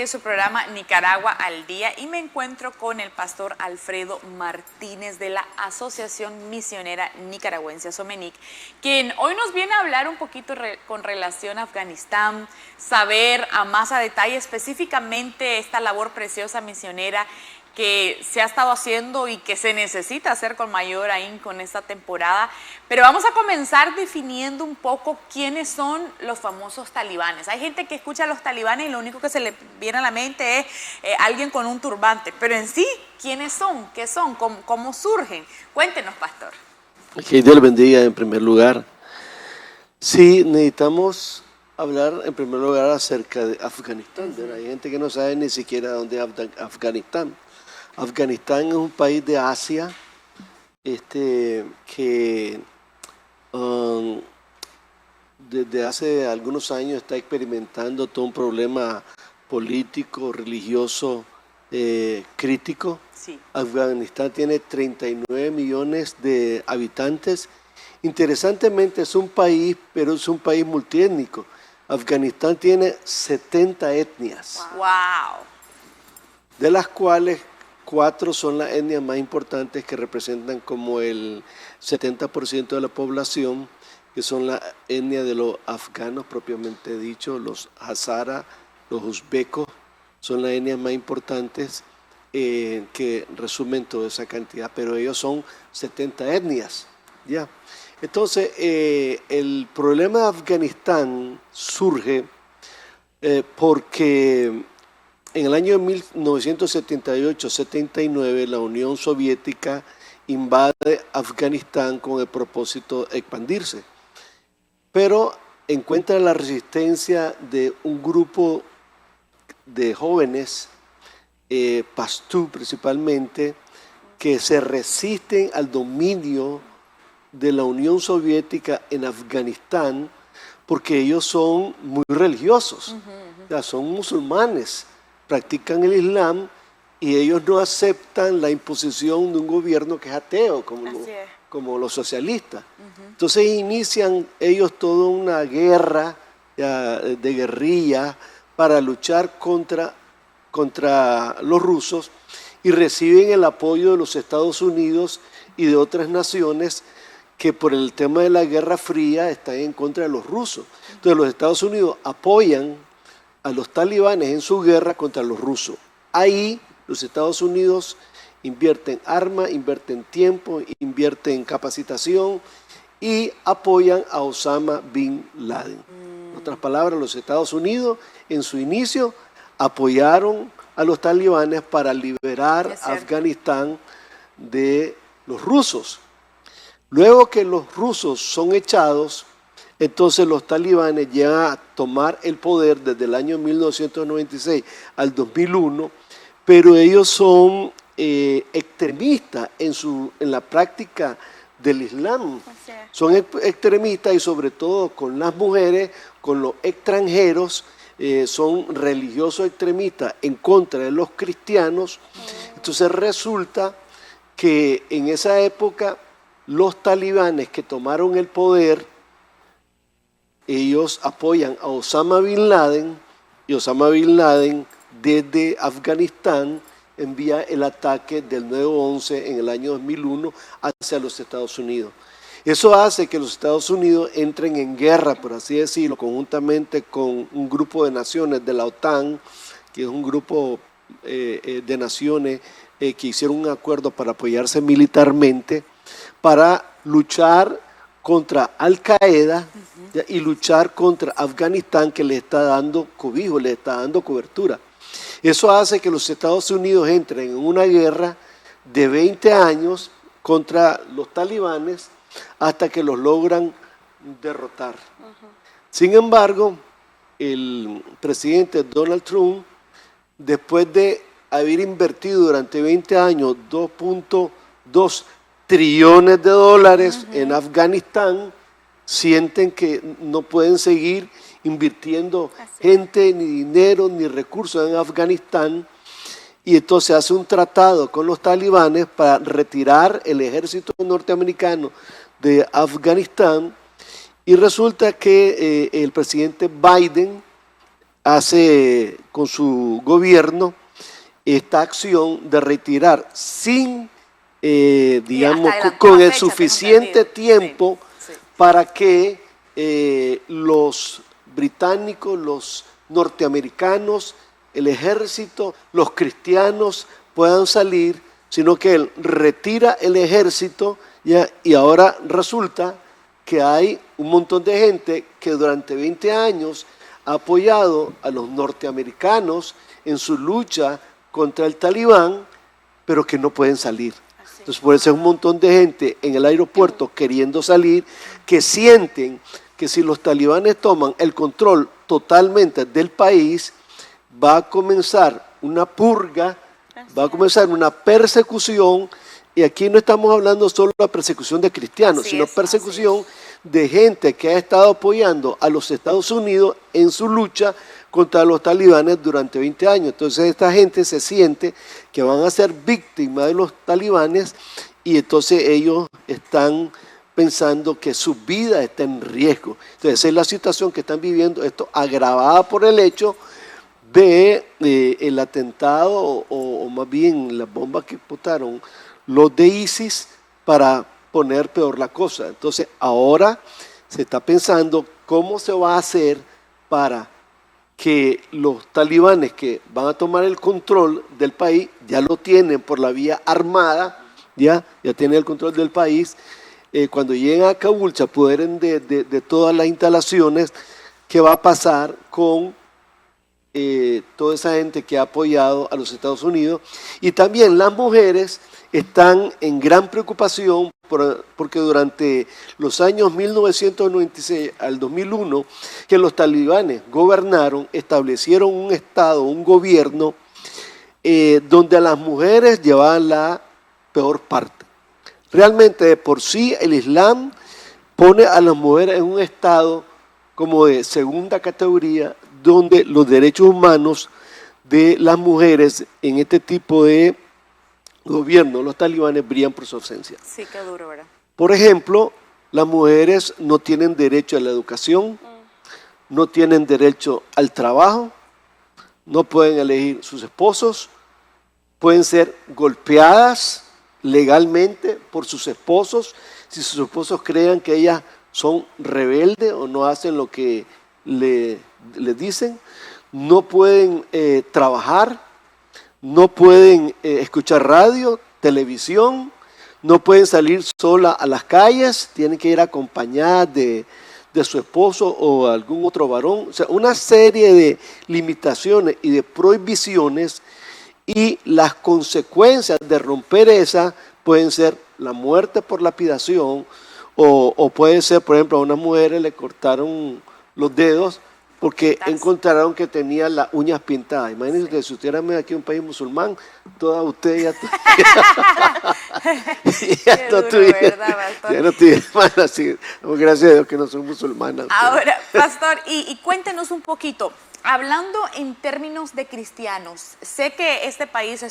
de su programa Nicaragua al Día y me encuentro con el pastor Alfredo Martínez de la Asociación Misionera Nicaragüense Asomenic, quien hoy nos viene a hablar un poquito con relación a Afganistán, saber a más a detalle específicamente esta labor preciosa misionera que se ha estado haciendo y que se necesita hacer con mayor ahínco en esta temporada. Pero vamos a comenzar definiendo un poco quiénes son los famosos talibanes. Hay gente que escucha a los talibanes y lo único que se le viene a la mente es alguien con un turbante. Pero en sí, ¿quiénes son? ¿Qué son? ¿Cómo surgen? Cuéntenos, pastor. Que Dios le bendiga en primer lugar. Sí, necesitamos hablar en primer lugar acerca de Afganistán. Hay gente que no sabe ni siquiera dónde es Afganistán. Afganistán es un país de Asia que desde hace algunos años está experimentando todo un problema político, religioso, crítico. Sí. Afganistán tiene 39 millones de habitantes. Interesantemente es un país, pero es un país multiétnico. Afganistán tiene 70 etnias. ¡Wow! De las cuales 4 son las etnias más importantes que representan como el 70% de la población, que son la etnia de los afganos propiamente dicho, los hazara, los uzbecos, son las etnias más importantes que resumen toda esa cantidad, pero ellos son 70 etnias, ¿ya? Entonces, el problema de Afganistán surge porque en el año 1978-79 la Unión Soviética invade Afganistán con el propósito de expandirse, pero encuentra la resistencia de un grupo de jóvenes, pastú principalmente, que se resisten al dominio de la Unión Soviética en Afganistán porque ellos son muy religiosos, o sea, son musulmanes, practican el Islam y ellos no aceptan la imposición de un gobierno que es ateo, como los socialistas. Entonces inician ellos toda una guerra de guerrilla para luchar contra los rusos y reciben el apoyo de los Estados Unidos y de otras naciones que por el tema de la Guerra Fría están en contra de los rusos. Entonces los Estados Unidos apoyan a los talibanes en su guerra contra los rusos. Ahí los Estados Unidos invierten armas, invierten tiempo, invierten capacitación y apoyan a Osama Bin Laden. En otras palabras, los Estados Unidos en su inicio apoyaron a los talibanes para liberar a Afganistán de los rusos. Luego que los rusos son echados, entonces los talibanes llegan a tomar el poder desde el año 1996 al 2001, pero ellos son extremistas en la práctica del Islam. Son extremistas y sobre todo con las mujeres, con los extranjeros, son religiosos extremistas en contra de los cristianos. Entonces resulta que en esa época los talibanes que tomaron el poder, ellos apoyan a Osama Bin Laden y Osama Bin Laden desde Afganistán envía el ataque del 9/11 en el año 2001 hacia los Estados Unidos. Eso hace que los Estados Unidos entren en guerra, por así decirlo, conjuntamente con un grupo de naciones de la OTAN, que es un grupo de naciones que hicieron un acuerdo para apoyarse militarmente, para luchar contra Al-Qaeda y luchar contra Afganistán, que le está dando cobijo, le está dando cobertura. Eso hace que los Estados Unidos entren en una guerra de 20 años contra los talibanes hasta que los logran derrotar. Sin embargo, el presidente Donald Trump, después de haber invertido durante 20 años 2.2 trillones de dólares en Afganistán, sienten que no pueden seguir invirtiendo gente, ni dinero, ni recursos en Afganistán, y entonces hace un tratado con los talibanes para retirar el ejército norteamericano de Afganistán, y resulta que el presidente Biden hace con su gobierno esta acción de retirar sin, digamos, con el suficiente tiempo para que los británicos, los norteamericanos, el ejército, los cristianos puedan salir, sino que él retira el ejército, ¿ya? Y ahora resulta que hay un montón de gente que durante 20 años ha apoyado a los norteamericanos en su lucha contra el talibán, pero que no pueden salir. Entonces, por eso hay un montón de gente en el aeropuerto queriendo salir, que sienten que si los talibanes toman el control totalmente del país, va a comenzar una purga, va a comenzar una persecución, y aquí no estamos hablando solo de la persecución de cristianos, sino persecución de gente que ha estado apoyando a los Estados Unidos en su lucha contra los talibanes durante 20 años. Entonces esta gente se siente que van a ser víctimas de los talibanes, y entonces ellos están pensando que su vida está en riesgo. Entonces esa es la situación que están viviendo, esto agravada por el hecho de el atentado o más bien las bombas que botaron los de ISIS para poner peor la cosa. Entonces ahora se está pensando cómo se va a hacer para que los talibanes que van a tomar el control del país, ya lo tienen por la vía armada, ya tienen el control del país, cuando lleguen a Kabul se apoderen de todas las instalaciones. ¿Qué va a pasar con toda esa gente que ha apoyado a los Estados Unidos? Y también las mujeres están en gran preocupación porque durante los años 1996 al 2001, que los talibanes gobernaron, establecieron un estado, un gobierno, donde a las mujeres llevaban la peor parte. Realmente de por sí el Islam pone a las mujeres en un estado como de segunda categoría, donde los derechos humanos de las mujeres en este tipo de gobierno, los talibanes, brillan por su ausencia. Sí, qué duro, ¿verdad? Por ejemplo, las mujeres no tienen derecho a la educación, no tienen derecho al trabajo, no pueden elegir sus esposos, pueden ser golpeadas legalmente por sus esposos, si sus esposos crean que ellas son rebeldes o no hacen lo que le dicen, no pueden trabajar, no pueden escuchar radio, televisión, no pueden salir sola a las calles, tienen que ir acompañadas de su esposo o algún otro varón. O sea, una serie de limitaciones y de prohibiciones, y las consecuencias de romper esa pueden ser la muerte por lapidación, o puede ser, por ejemplo, a una mujer le cortaron los dedos porque encontraron que tenía las uñas pintadas. Imagínense ustedes, si ustedes eran aquí en un país musulmán, todas ustedes ya no tuvieran malas, así, gracias a Dios que no son musulmanas. Ahora, pastor, y cuéntenos un poquito, hablando en términos de cristianos, sé que este país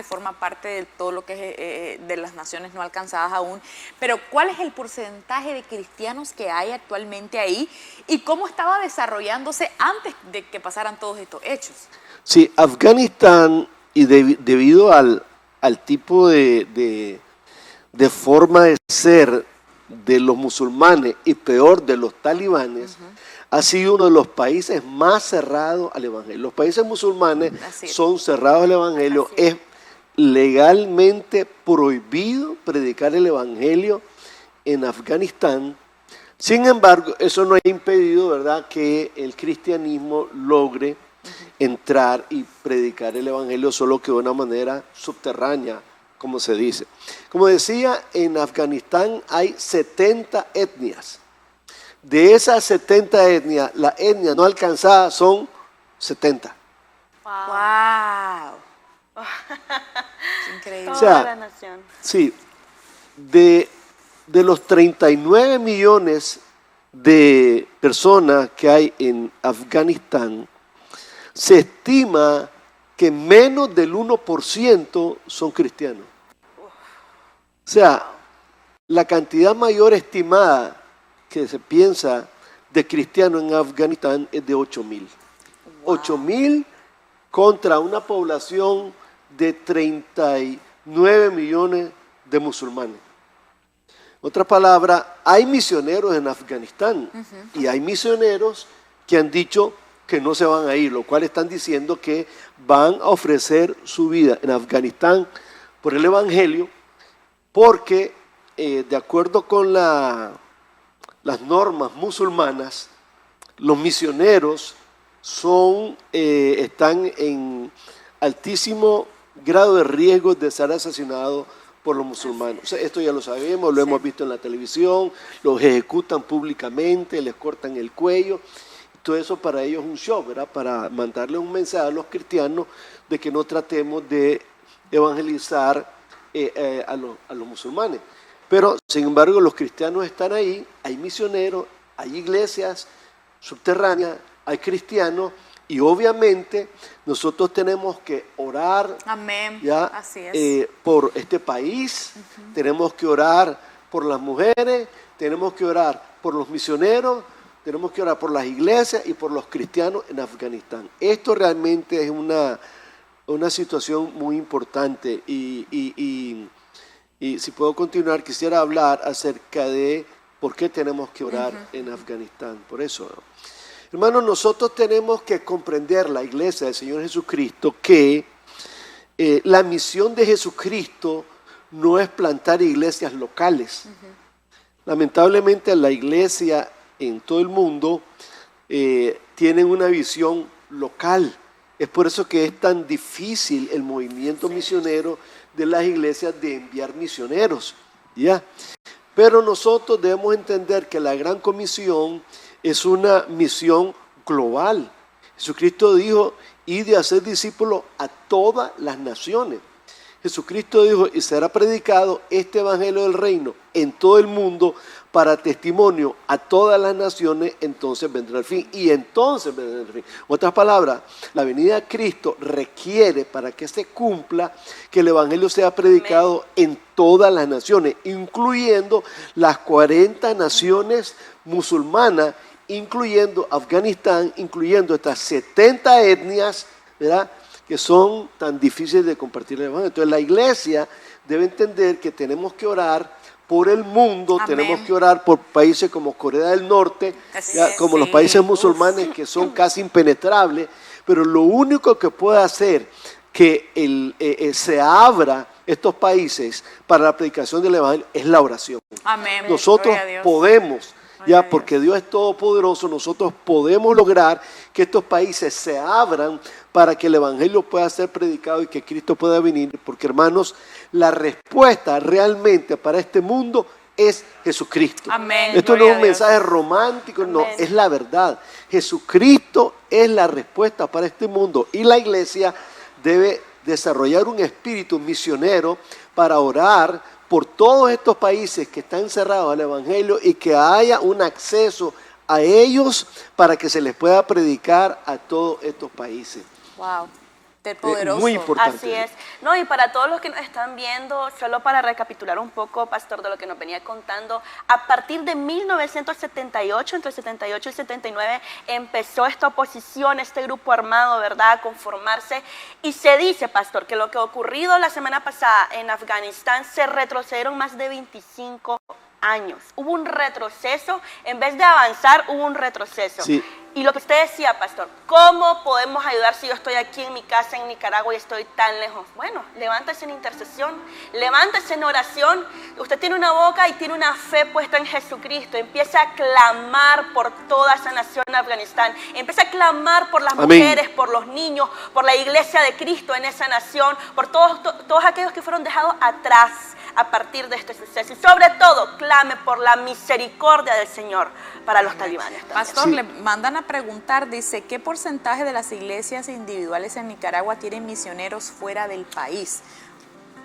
forma parte de todo lo que es de las naciones no alcanzadas aún, pero ¿cuál es el porcentaje de cristianos que hay actualmente ahí y cómo estaba desarrollándose antes de que pasaran todos estos hechos? Sí, Afganistán, y debido al tipo de forma de ser de los musulmanes y peor de los talibanes, ha sido uno de los países más cerrados al evangelio. Los países musulmanes son cerrados al evangelio. Es legalmente prohibido predicar el evangelio en Afganistán. Sin embargo, eso no ha impedido, ¿verdad?, que el cristianismo logre entrar y predicar el evangelio, solo que de una manera subterránea, como se dice. Como decía, en Afganistán hay 70 etnias. De esas 70 etnias, las etnias no alcanzadas son 70. ¡Wow! Increíble. O sea, la nación. Sí, de los 39 millones de personas que hay en Afganistán, se estima que menos del 1% son cristianos. O sea, la cantidad mayor estimada que se piensa de cristianos en Afganistán es de 8,000. 8.000 contra una población de 39 millones de musulmanes. En otras palabras, hay misioneros en Afganistán y hay misioneros que han dicho que no se van a ir, lo cual están diciendo que van a ofrecer su vida en Afganistán por el Evangelio, porque de acuerdo con las normas musulmanas, los misioneros están en altísimo grado de riesgo de ser asesinados por los musulmanes. O sea, esto ya lo sabemos, lo hemos visto en la televisión, los ejecutan públicamente, les cortan el cuello. Todo eso para ellos es un show, ¿verdad? Para mandarle un mensaje a los cristianos de que no tratemos de evangelizar a los musulmanes. Pero, sin embargo, los cristianos están ahí, hay misioneros, hay iglesias subterráneas, hay cristianos, y obviamente nosotros tenemos que orar. Amén. ¿Ya? Así es. Por este país, tenemos que orar por las mujeres, tenemos que orar por los misioneros, tenemos que orar por las iglesias y por los cristianos en Afganistán. Esto realmente es una situación muy importante y si puedo continuar, quisiera hablar acerca de por qué tenemos que orar en Afganistán. Por eso, ¿no? Hermanos, nosotros tenemos que comprender, la iglesia del Señor Jesucristo, que la misión de Jesucristo no es plantar iglesias locales. Lamentablemente la iglesia en todo el mundo tienen una visión local. Es por eso que es tan difícil el movimiento misionero de las iglesias de enviar misioneros, ¿ya? Pero nosotros debemos entender que la gran comisión es una misión global. Jesucristo dijo, id de hacer discípulos a todas las naciones. Jesucristo dijo, y será predicado este evangelio del reino en todo el mundo para testimonio a todas las naciones, entonces vendrá el fin. Y entonces vendrá el fin. En otras palabras, la venida de Cristo requiere, para que se cumpla, que el evangelio sea predicado en todas las naciones, incluyendo las 40 naciones musulmanas, incluyendo Afganistán, incluyendo estas 70 etnias, ¿verdad?, que son tan difíciles de compartir el evangelio. Entonces la iglesia debe entender que tenemos que orar por el mundo. Amén. Tenemos que orar por países como Corea del Norte, ya, como los países musulmanes que son casi impenetrables, pero lo único que puede hacer que se abra estos países para la predicación del evangelio es la oración. Amén. Nosotros podemos, ya, porque Dios es todopoderoso, nosotros podemos lograr que estos países se abran para que el evangelio pueda ser predicado y que Cristo pueda venir, porque hermanos, la respuesta realmente para este mundo es Jesucristo. Amén. Esto no es un mensaje romántico, no, es la verdad. Jesucristo es la respuesta para este mundo y la iglesia debe desarrollar un espíritu misionero para orar por todos estos países que están cerrados al evangelio y que haya un acceso a ellos para que se les pueda predicar a todos estos países. Wow, del poderoso. Muy importante. Así es. No, y para todos los que nos están viendo, solo para recapitular un poco, pastor, de lo que nos venía contando, a partir de 1978, entre el 78 y el 79, empezó esta oposición, este grupo armado, ¿verdad?, a conformarse. Y se dice, pastor, que lo que ha ocurrido la semana pasada en Afganistán se retrocedieron más de 25 años. Hubo un retroceso, en vez de avanzar, hubo un retroceso. Sí. Y lo que usted decía, pastor, ¿cómo podemos ayudar si yo estoy aquí en mi casa en Nicaragua y estoy tan lejos? Bueno, levántese en intercesión, levántese en oración. Usted tiene una boca y tiene una fe puesta en Jesucristo. Empieza a clamar por toda esa nación de Afganistán. Empieza a clamar por las mujeres, por los niños, por la iglesia de Cristo en esa nación, por todos aquellos que fueron dejados atrás a partir de este suceso. Y sobre todo, clame por la misericordia del Señor para los talibanes también. Pastor, le mandan a preguntar, dice, ¿qué porcentaje de las iglesias individuales en Nicaragua tienen misioneros fuera del país?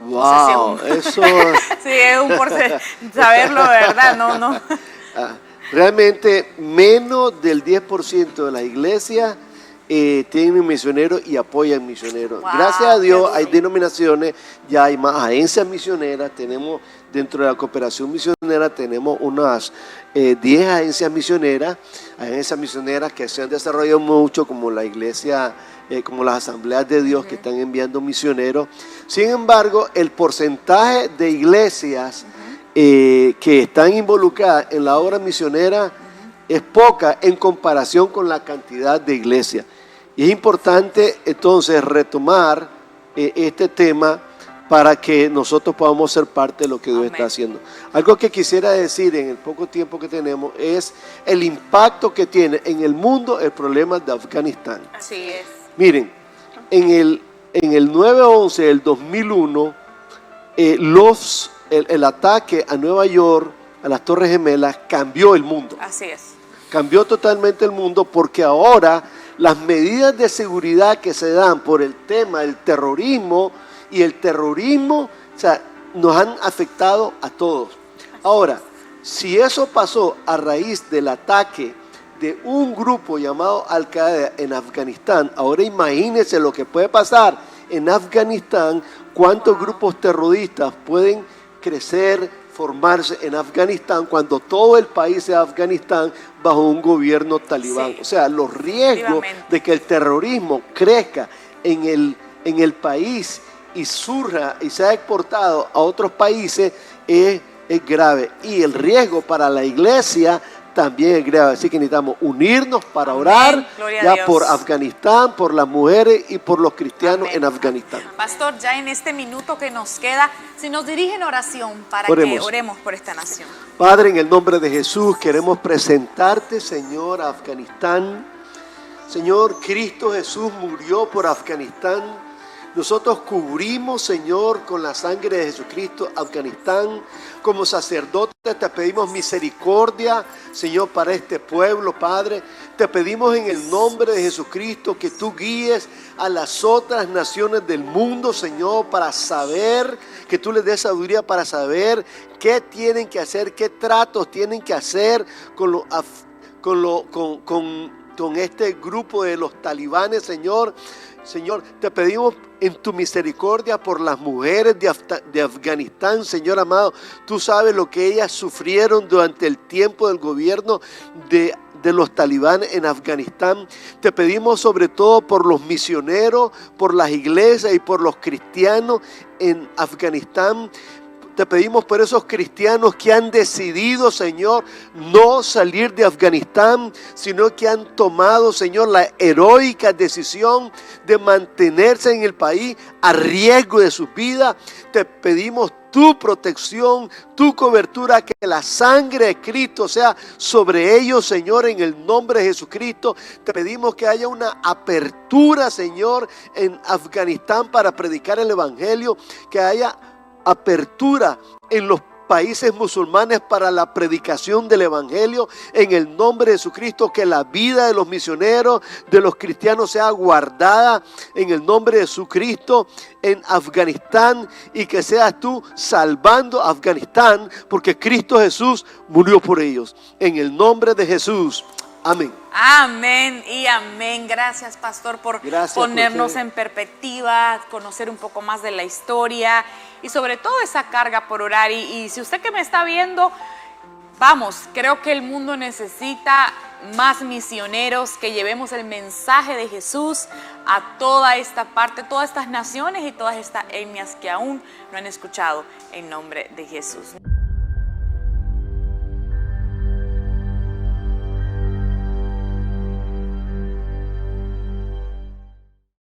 Wow, eso... Sí, es un porcentaje, saberlo, ¿verdad? No. Realmente menos del 10% de las iglesias tienen misioneros y apoyan misioneros. Wow, Gracias a Dios qué hay duro. denominaciones, ya hay más agencias misioneras, tenemos dentro de la cooperación misionera, tenemos unas 10 agencias misioneras que se han desarrollado mucho, como la iglesia, como las asambleas de Dios que están enviando misioneros. Sin embargo, el porcentaje de iglesias que están involucradas en la obra misionera es poca en comparación con la cantidad de iglesias. Y es importante entonces retomar este tema para que nosotros podamos ser parte de lo que Dios Amén. está haciendo. Algo que quisiera decir en el poco tiempo que tenemos es el impacto que tiene en el mundo el problema de Afganistán. Así es. Miren, en el 9/11 del 2001, el ataque a Nueva York, a las Torres Gemelas, cambió el mundo. Así es. Cambió totalmente el mundo porque ahora las medidas de seguridad que se dan por el tema del terrorismo o sea, nos han afectado a todos. Ahora, si eso pasó a raíz del ataque de un grupo llamado Al-Qaeda en Afganistán, ahora imagínense lo que puede pasar en Afganistán, cuántos grupos terroristas pueden crecer, formarse en Afganistán cuando todo el país de Afganistán bajo un gobierno talibán. Sí. O sea, los riesgos Efectivamente. de que el terrorismo crezca en el país y surja y sea exportado a otros países es grave. Y el riesgo para la iglesia también es grave. Así que necesitamos unirnos para Amén. orar Gloria a ya Dios. por Afganistán, por las mujeres y por los cristianos Amén. en Afganistán. Pastor, ya en este minuto que nos queda, si nos dirige en oración para que Oremos. oremos por esta nación. Padre, en el nombre de Jesús queremos presentarte, Señor, a Afganistán. Señor, Cristo Jesús murió por Afganistán. Nosotros cubrimos, Señor, con la sangre de Jesucristo, Afganistán. Como sacerdotes te pedimos misericordia, Señor, para este pueblo, Padre. Te pedimos en el nombre de Jesucristo que tú guíes a las otras naciones del mundo, Señor, para saber, que tú les des sabiduría para saber qué tienen que hacer, qué tratos tienen que hacer con este grupo de los talibanes, Señor. Señor, te pedimos en tu misericordia por las mujeres de Afganistán, Señor amado. Tú sabes lo que ellas sufrieron durante el tiempo del gobierno de los talibanes en Afganistán. Te pedimos sobre todo por los misioneros, por las iglesias y por los cristianos en Afganistán. Te pedimos por esos cristianos que han decidido, Señor, no salir de Afganistán, sino que han tomado, Señor, la heroica decisión de mantenerse en el país a riesgo de su vida. Te pedimos tu protección, tu cobertura, que la sangre de Cristo sea sobre ellos, Señor, en el nombre de Jesucristo. Te pedimos que haya una apertura, Señor, en Afganistán para predicar el evangelio, que haya apertura en los países musulmanes para la predicación del evangelio en el nombre de Jesucristo, que la vida de los misioneros, de los cristianos sea guardada en el nombre de Jesucristo en Afganistán, y que seas tú salvando a Afganistán porque Cristo Jesús murió por ellos. En el nombre de Jesús. Amén. Amén y amén. Gracias, pastor, por Gracias ponernos por en perspectiva, conocer un poco más de la historia y sobre todo esa carga por orar. Y si usted que me está viendo, vamos, creo que el mundo necesita más misioneros, que llevemos el mensaje de Jesús a toda esta parte, todas estas naciones y todas estas etnias que aún no han escuchado, en nombre de Jesús.